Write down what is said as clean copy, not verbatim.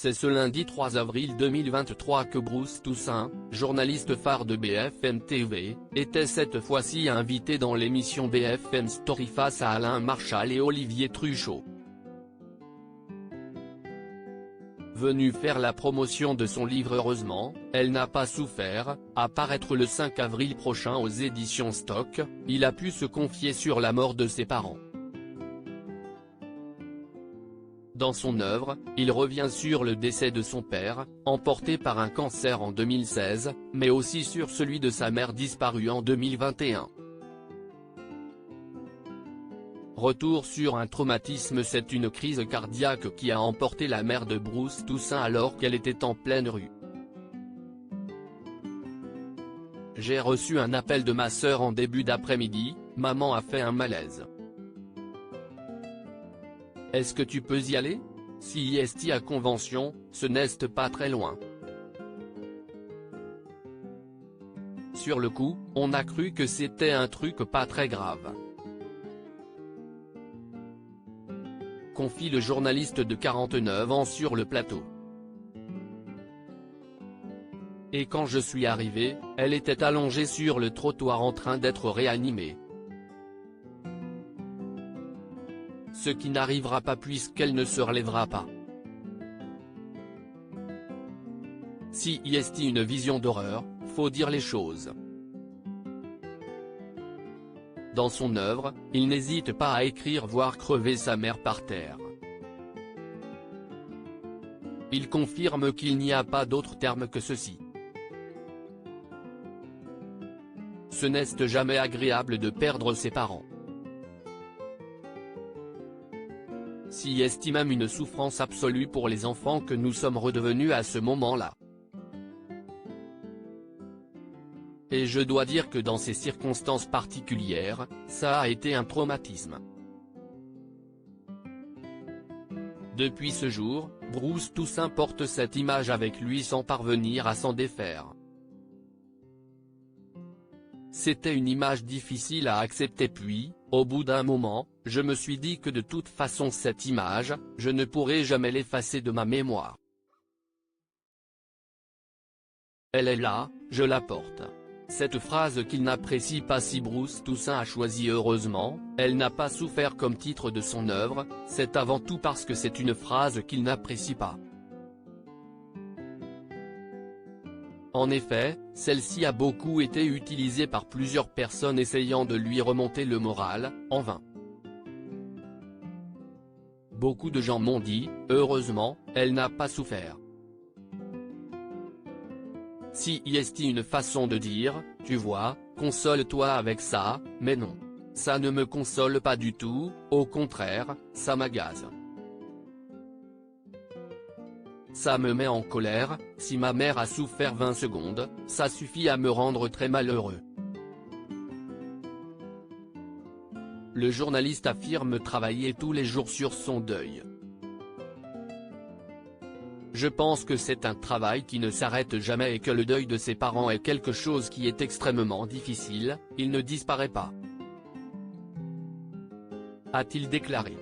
C'est ce lundi 3 avril 2023 que Bruce Toussaint, journaliste phare de BFM TV, était cette fois-ci invité dans l'émission BFM Story face à Alain Marchal et Olivier Truchot. Venu faire la promotion de son livre Heureusement, elle n'a pas souffert, à paraître le 5 avril prochain aux éditions Stock, il a pu se confier sur la mort de ses parents. Dans son œuvre, il revient sur le décès de son père, emporté par un cancer en 2016, mais aussi sur celui de sa mère disparue en 2021. Retour sur un traumatisme. C'est une crise cardiaque qui a emporté la mère de Bruce Toussaint alors qu'elle était en pleine rue. J'ai reçu un appel de ma sœur en début d'après-midi, maman a fait un malaise. Est-ce que tu peux y aller? Si est à Convention, ce n'est pas très loin. Sur le coup, on a cru que c'était un truc pas très grave. Confie le journaliste de 49 ans sur le plateau. Et quand je suis arrivé, elle était allongée sur le trottoir en train d'être réanimée. Ce qui n'arrivera pas puisqu'elle ne se relèvera pas. Si est une vision d'horreur, faut dire les choses. Dans son œuvre, il n'hésite pas à écrire voir crever sa mère par terre. Il confirme qu'il n'y a pas d'autre terme que ceci. Ce n'est jamais agréable de perdre ses parents. Si est même une souffrance absolue pour les enfants que nous sommes redevenus à ce moment-là. Et je dois dire que dans ces circonstances particulières, ça a été un traumatisme. Depuis ce jour, Bruce Toussaint porte cette image avec lui sans parvenir à s'en défaire. C'était une image difficile à accepter puis, au bout d'un moment, je me suis dit que de toute façon cette image, je ne pourrai jamais l'effacer de ma mémoire. Elle est là, je la porte. Cette phrase qu'il n'apprécie pas si Bruce Toussaint a choisi Heureusement, elle n'a pas souffert comme titre de son œuvre, c'est avant tout parce que c'est une phrase qu'il n'apprécie pas. En effet, celle-ci a beaucoup été utilisée par plusieurs personnes essayant de lui remonter le moral, en vain. Beaucoup de gens m'ont dit, heureusement, elle n'a pas souffert. Si est une façon de dire, tu vois, console-toi avec ça, mais non. Ça ne me console pas du tout, au contraire, ça m'agace. Ça me met en colère, si ma mère a souffert 20 secondes, ça suffit à me rendre très malheureux. Le journaliste affirme travailler tous les jours sur son deuil. Je pense que c'est un travail qui ne s'arrête jamais et que le deuil de ses parents est quelque chose qui est extrêmement difficile, il ne disparaît pas. A-t-il déclaré.